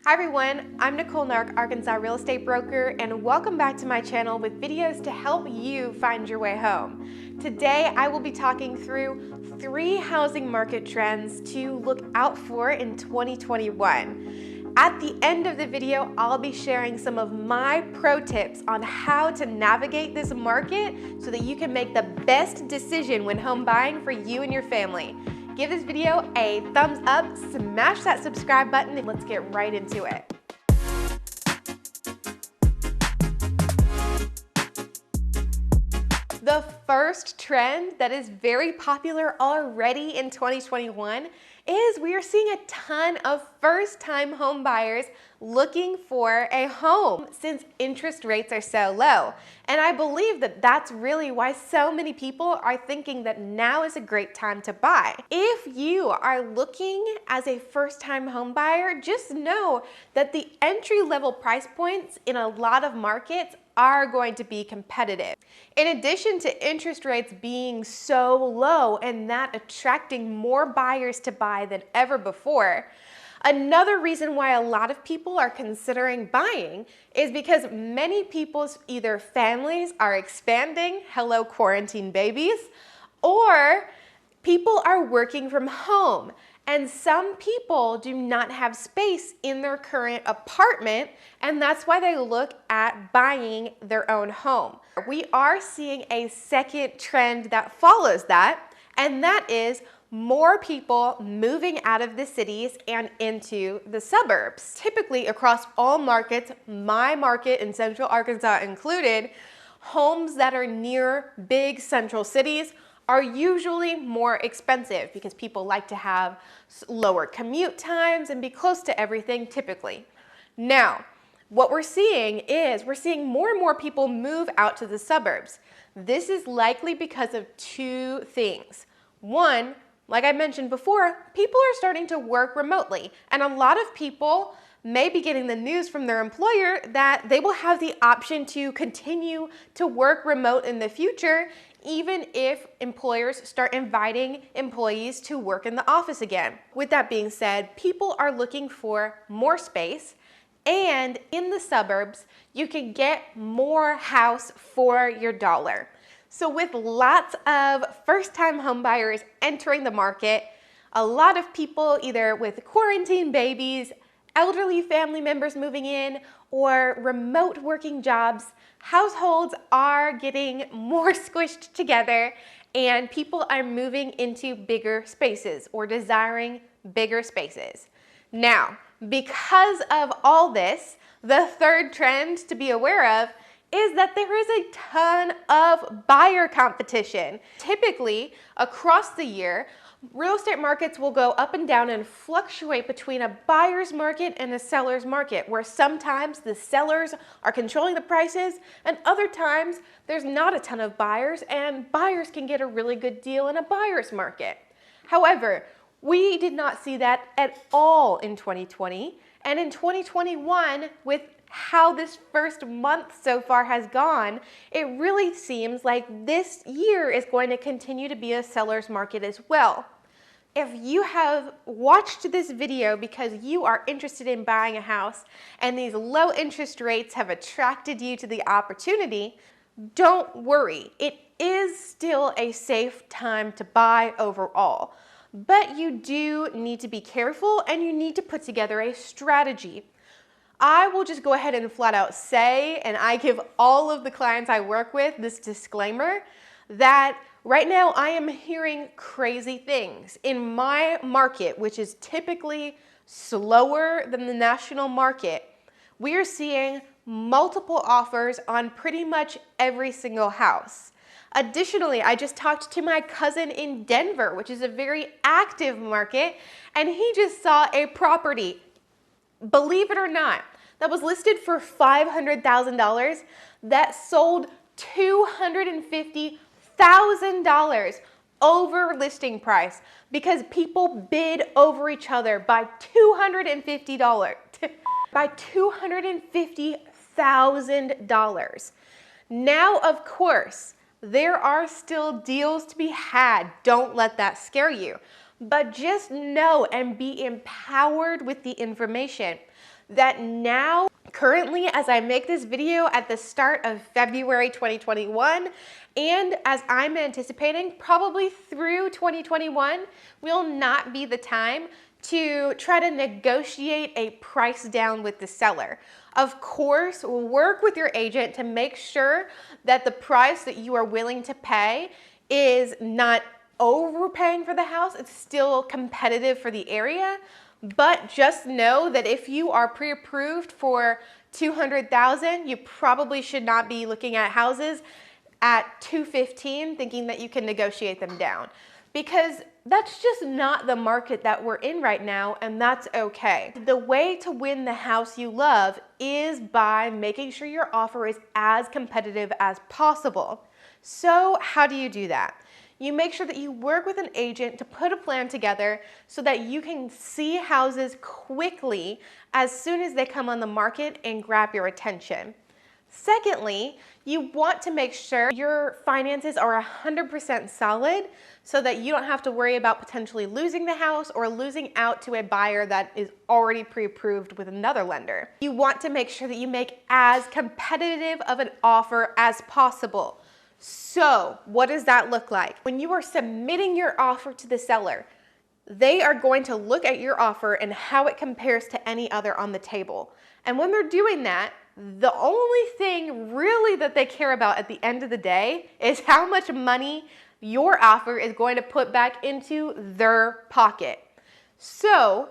Hi everyone, I'm Nicole Nark, Arkansas real estate broker, and welcome back to my channel with videos to help you find your way home. Today I will be talking through 3 housing market trends to look out for in 2021. At the end of the video, I'll be sharing some of my pro tips on how to navigate this market so that you can make the best decision when home buying for you and your family. Give this video a thumbs up, smash that subscribe button, and let's get right into it. The first trend that is very popular already in 2021 is we are seeing a ton of first-time home buyers looking for a home since interest rates are so low. And I believe that that's really why so many people are thinking that now is a great time to buy. If you are looking as a first-time home buyer, just know that the entry-level price points in a lot of markets are going to be competitive. In addition to interest rates being so low and that attracting more buyers to buy than ever before, another reason why a lot of people are considering buying is because many people's either families are expanding, hello quarantine babies, or people are working from home. And some people do not have space in their current apartment, and that's why they look at buying their own home. We are seeing a second trend that follows that, and that is more people moving out of the cities and into the suburbs. Typically across all markets, my market in Central Arkansas included, homes that are near big central cities are usually more expensive because people like to have lower commute times and be close to everything typically. Now, what we're seeing is we're seeing more and more people move out to the suburbs. This is likely because of 2 things. One, like I mentioned before, people are starting to work remotely, and a lot of people may be getting the news from their employer that they will have the option to continue to work remote in the future, even if employers start inviting employees to work in the office again. With that being said, people are looking for more space, and in the suburbs, you can get more house for your dollar. So with lots of first-time home buyers entering the market, a lot of people either with quarantine babies, elderly family members moving in, or remote working jobs, households are getting more squished together and people are moving into bigger spaces or desiring bigger spaces. Now, because of all this, the third trend to be aware of is that there is a ton of buyer competition. Typically, across the year, real estate markets will go up and down and fluctuate between a buyer's market and a seller's market, where sometimes the sellers are controlling the prices and other times there's not a ton of buyers and buyers can get a really good deal in a buyer's market. However, we did not see that at all in 2020, and in 2021, with how this first month so far has gone, it really seems like this year is going to continue to be a seller's market as well. If you have watched this video because you are interested in buying a house and these low interest rates have attracted you to the opportunity, don't worry. It is still a safe time to buy overall. But you do need to be careful and you need to put together a strategy. I will just go ahead and flat out say, and I give all of the clients I work with this disclaimer, that right now I am hearing crazy things. In my market, which is typically slower than the national market, we are seeing multiple offers on pretty much every single house. Additionally, I just talked to my cousin in Denver, which is a very active market, and he just saw a property, believe it or not, that was listed for $500,000 that sold $250,000 over listing price because people bid over each other by $250,000. By $250,000. Now, of course, there are still deals to be had. Don't let that scare you. But just know and be empowered with the information that now, currently, as I make this video at the start of February 2021, and as I'm anticipating probably through 2021, will not be the time to try to negotiate a price down with the seller. Of course, work with your agent to make sure that the price that you are willing to pay is not overpaying for the house. It's still competitive for the area, but just know that if you are pre-approved for $200,000, you probably should not be looking at houses at $215 thinking that you can negotiate them down, because that's just not the market that we're in right now, and that's okay. The way to win the house you love is by making sure your offer is as competitive as possible. So how do you do that? You make sure that you work with an agent to put a plan together so that you can see houses quickly as soon as they come on the market and grab your attention. Secondly, you want to make sure your finances are 100% solid so that you don't have to worry about potentially losing the house or losing out to a buyer that is already pre-approved with another lender. You want to make sure that you make as competitive of an offer as possible. So what does that look like? When you are submitting your offer to the seller, they are going to look at your offer and how it compares to any other on the table. And when they're doing that, the only thing really that they care about at the end of the day is how much money your offer is going to put back into their pocket. So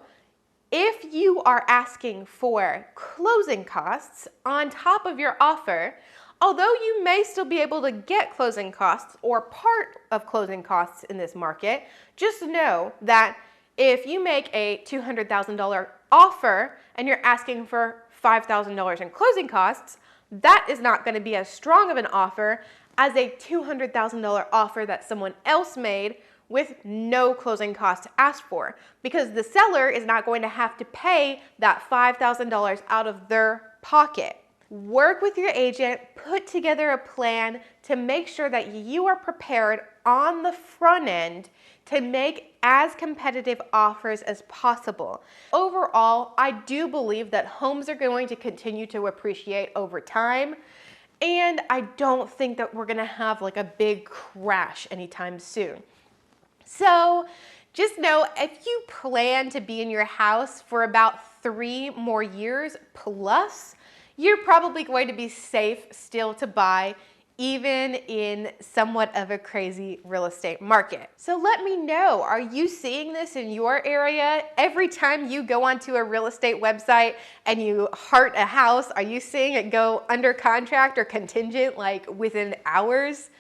if you are asking for closing costs on top of your offer, although you may still be able to get closing costs or part of closing costs in this market, just know that if you make a $200,000 offer and you're asking for $5,000 in closing costs, that is not going to be as strong of an offer as a $200,000 offer that someone else made with no closing costs asked for, because the seller is not going to have to pay that $5,000 out of their pocket. Work with your agent, put together a plan to make sure that you are prepared on the front end to make as competitive offers as possible. Overall, I do believe that homes are going to continue to appreciate over time, and I don't think that we're gonna have like a big crash anytime soon. So just know, if you plan to be in your house for about 3 more years plus, you're probably going to be safe still to buy, even in somewhat of a crazy real estate market. So let me know, are you seeing this in your area? Every time you go onto a real estate website and you heart a house, are you seeing it go under contract or contingent like within hours?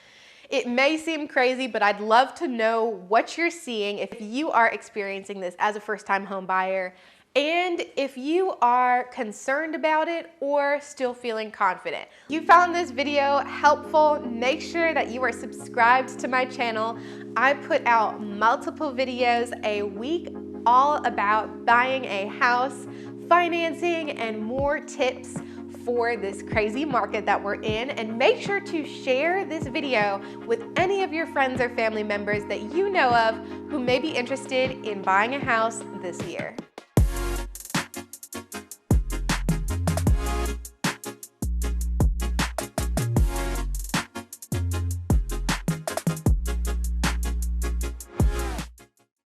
It may seem crazy, but I'd love to know what you're seeing if you are experiencing this as a first-time home buyer, and if you are concerned about it or still feeling confident. If you found this video helpful, make sure that you are subscribed to my channel. I put out multiple videos a week all about buying a house, financing, and more tips for this crazy market that we're in. And make sure to share this video with any of your friends or family members that you know of who may be interested in buying a house this year.